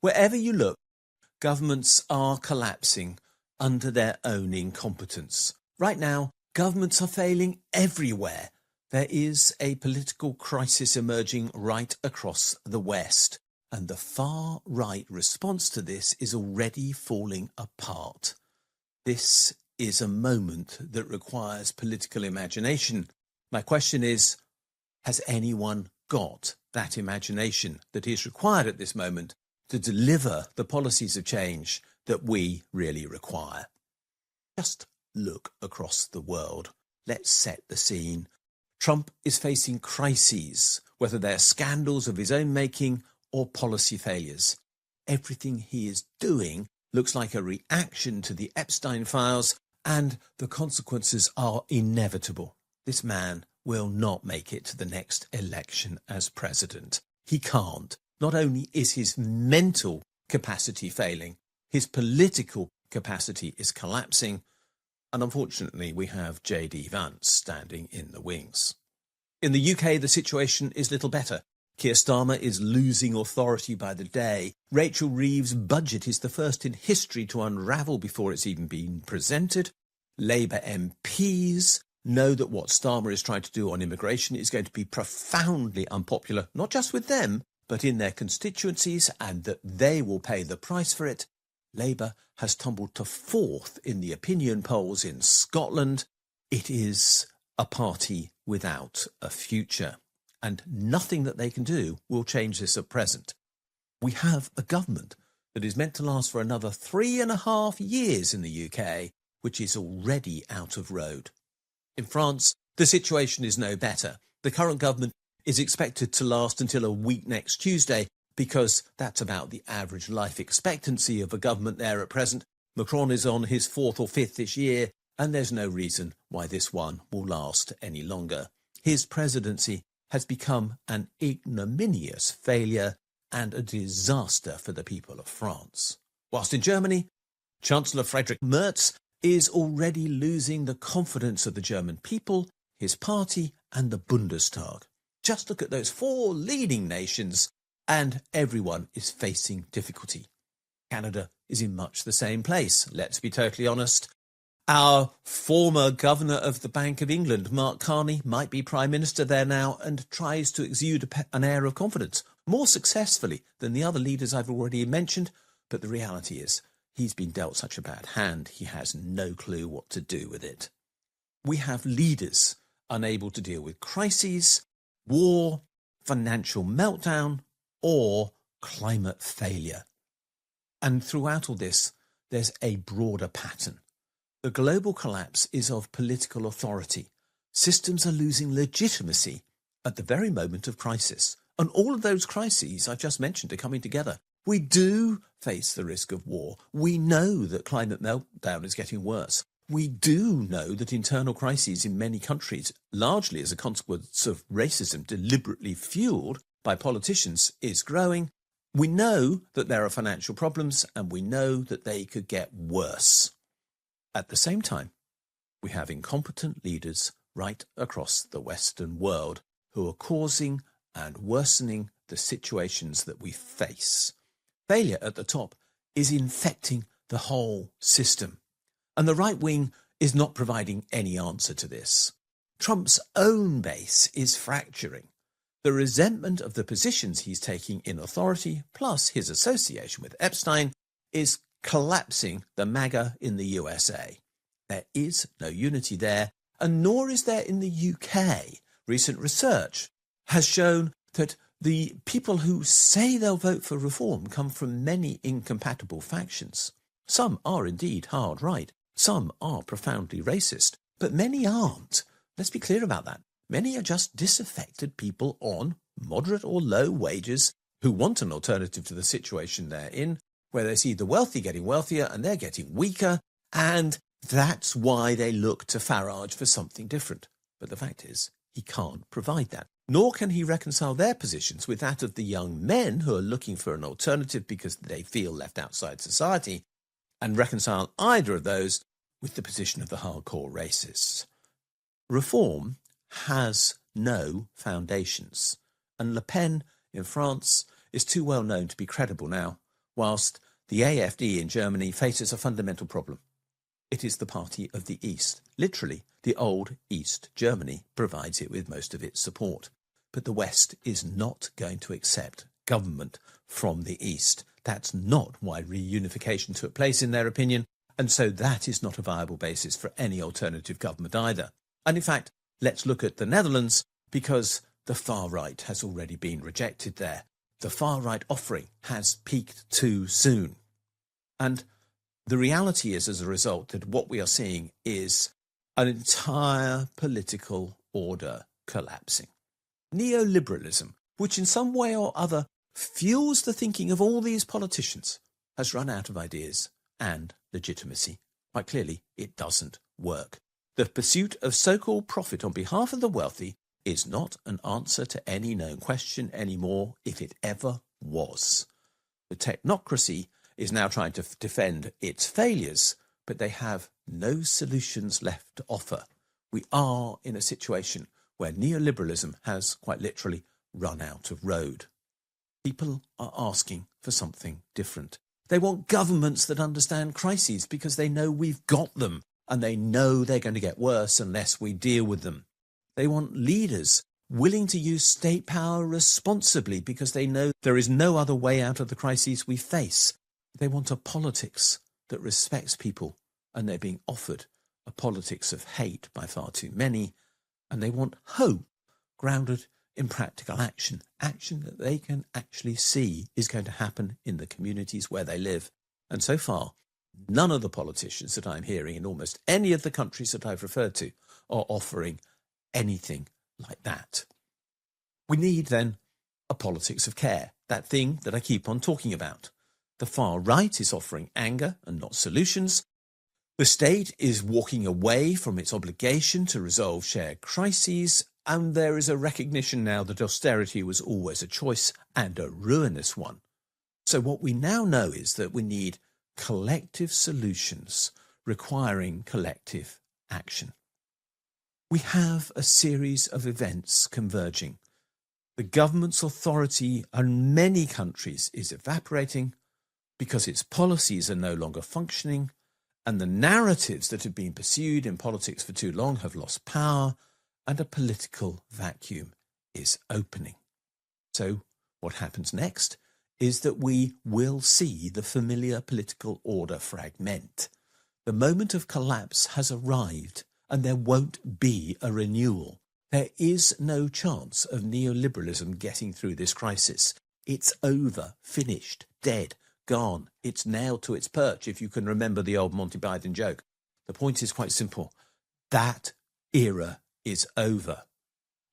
Wherever you look, governments are collapsing under their own incompetence. Right now, governments are failing everywhere. There is a political crisis emerging right across the West, and the far-right response to this is already falling apart. This is a moment that requires political imagination. My question is, has anyone got that imagination that is required at this moment to deliver the policies of change that we really require? Just look across the world. Let's set the scene. Trump is facing crises, whether they're scandals of his own making or policy failures. Everything he is doing looks like a reaction to the Epstein files, and the consequences are inevitable. This man will not make it to the next election as president. He can't. Not only is his mental capacity failing, his political capacity is collapsing, and unfortunately we have J.D. Vance standing in the wings. In the UK, the situation is little better. Keir Starmer is losing authority by the day. Rachel Reeves' budget is the first in history to unravel before it's even been presented. Labour MPs know that what Starmer is trying to do on immigration is going to be profoundly unpopular, not just with them, but in their constituencies, and that they will pay the price for it. Labour has tumbled to fourth in the opinion polls in Scotland. It is a party without a future, and nothing that they can do will change this at present. We have a government that is meant to last for another 3.5 years in the UK, which is already out of road. In France, the situation is no better. The current government is expected to last until a week next Tuesday, because that's about the average life expectancy of a government there at present. Macron is on his 4th or 5th this year, and there's no reason why this one will last any longer. His presidency has become an ignominious failure and a disaster for the people of France. Whilst in Germany, Chancellor Friedrich Merz is already losing the confidence of the German people, his party, and the Bundestag. Just look at those 4 leading nations, and everyone is facing difficulty. Canada is in much the same place, let's be totally honest. Our former governor of the Bank of England, Mark Carney, might be Prime Minister there now and tries to exude an air of confidence, more successfully than the other leaders I've already mentioned, but the reality is he's been dealt such a bad hand, he has no clue what to do with it. We have leaders unable to deal with crises, war, financial meltdown, or climate failure. And throughout all this, there's a broader pattern. The global collapse is of political authority. Systems are losing legitimacy at the very moment of crisis. And all of those crises I've just mentioned are coming together. We do face the risk of war. We know that climate meltdown is getting worse. We do know that internal crises in many countries, largely as a consequence of racism deliberately fueled by politicians, is growing. We know that there are financial problems, and we know that they could get worse. At the same time, we have incompetent leaders right across the Western world who are causing and worsening the situations that we face. Failure at the top is infecting the whole system, and the right wing is not providing any answer to this. Trump's own base is fracturing. The resentment of the positions he's taking in authority, plus his association with Epstein, is collapsing the MAGA in the USA. There is no unity there, and nor is there in the UK. Recent research has shown that the people who say they'll vote for reform come from many incompatible factions. Some are indeed hard right, some are profoundly racist, but many aren't. Let's be clear about that. Many are just disaffected people on moderate or low wages who want an alternative to the situation they're in, where they see the wealthy getting wealthier and they're getting weaker, and that's why they look to Farage for something different. But the fact is, he can't provide that. Nor can he reconcile their positions with that of the young men who are looking for an alternative because they feel left outside society, and reconcile either of those with the position of the hardcore racists. Reform has no foundations, and Le Pen in France is too well known to be credible now. whilst the AfD in Germany faces a fundamental problem. It is the party of the East. Literally, the old East Germany provides it with most of its support. But the West is not going to accept government from the East. That's not why reunification took place, in their opinion, and so that is not a viable basis for any alternative government either. And in fact, let's look at the Netherlands, because the far right has already been rejected there. The far right offering has peaked too soon. And the reality is, as a result, that what we are seeing is an entire political order collapsing. Neoliberalism, which in some way or other fuels the thinking of all these politicians, has run out of ideas and legitimacy. Quite clearly, it doesn't work. The pursuit of so-called profit on behalf of the wealthy is not an answer to any known question anymore, if it ever was. The technocracy is now trying to defend its failures, but they have no solutions left to offer. We are in a situation where neoliberalism has quite literally run out of road. People are asking for something different. They want governments that understand crises because they know we've got them, and they know they're going to get worse unless we deal with them. They want leaders willing to use state power responsibly because they know there is no other way out of the crises we face. They want a politics that respects people, and they're being offered a politics of hate by far too many. And they want hope grounded in practical action, action that they can actually see is going to happen in the communities where they live. And so far, none of the politicians that I'm hearing in almost any of the countries that I've referred to are offering anything like that. We need then a politics of care, that thing that I keep on talking about. The far right is offering anger and not solutions. The state is walking away from its obligation to resolve shared crises, and there is a recognition now that austerity was always a choice and a ruinous one. So what we now know is that we need collective solutions requiring collective action. We have a series of events converging. The government's authority in many countries is evaporating because its policies are no longer functioning, and the narratives that have been pursued in politics for too long have lost power, and a political vacuum is opening. So what happens next is that we will see the familiar political order fragment. The moment of collapse has arrived, and there won't be a renewal. There is no chance of neoliberalism getting through this crisis. It's over, finished, dead, gone. It's nailed to its perch, if you can remember the old Monty Python joke. The point is quite simple. That era is over.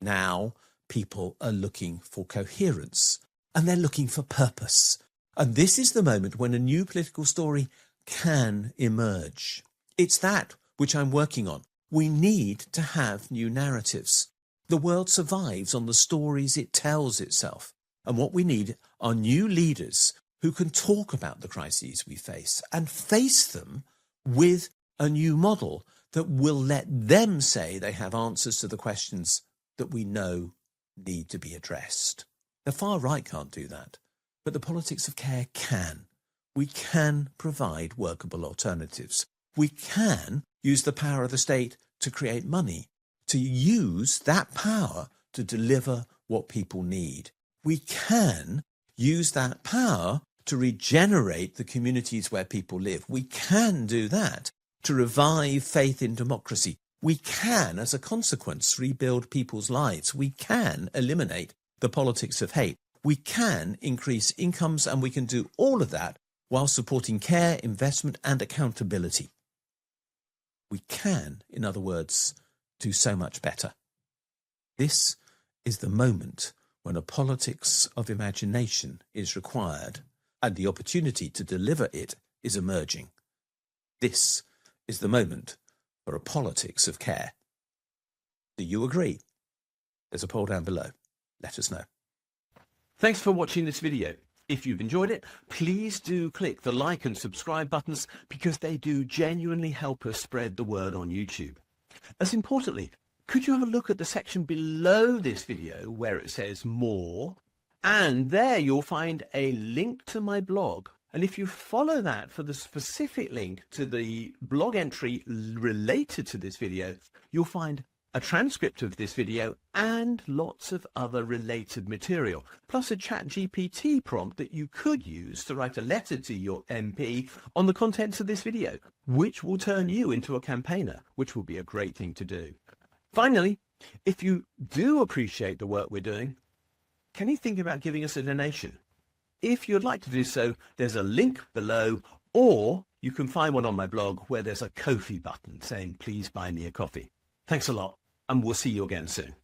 Now people are looking for coherence, and they're looking for purpose. And this is the moment when a new political story can emerge. It's that which I'm working on. We need to have new narratives. The world survives on the stories it tells itself. And what we need are new leaders who can talk about the crises we face and face them with a new model that will let them say they have answers to the questions that we know need to be addressed. The far right can't do that, but the politics of care can. We can provide workable alternatives. We can use the power of the state to create money, to use that power to deliver what people need. We can use that power to regenerate the communities where people live. We can do that to revive faith in democracy. We can, as a consequence, rebuild people's lives. We can eliminate the politics of hate. We can increase incomes, and we can do all of that while supporting care, investment, and accountability. We can, in other words, do so much better. This is the moment when a politics of imagination is required, and the opportunity to deliver it is emerging. This is the moment for a politics of care. Do you agree? There's a poll down below. Let us know. Thanks for watching this video. If you've enjoyed it, please do click the like and subscribe buttons, because they do genuinely help us spread the word on YouTube. As importantly, could you have a look at the section below this video where it says more? And there you'll find a link to my blog, And if you follow that for the specific link to the blog entry related to this video, you'll find a transcript of this video and lots of other related material, plus a ChatGPT prompt that you could use to write a letter to your MP on the contents of this video, which will turn you into a campaigner, which will be a great thing to do. Finally, if you do appreciate the work we're doing, can you think about giving us a donation? If you'd like to do so, there's a link below, or you can find one on my blog where there's a Ko-fi button saying, please buy me a coffee. Thanks a lot, and we'll see you again soon.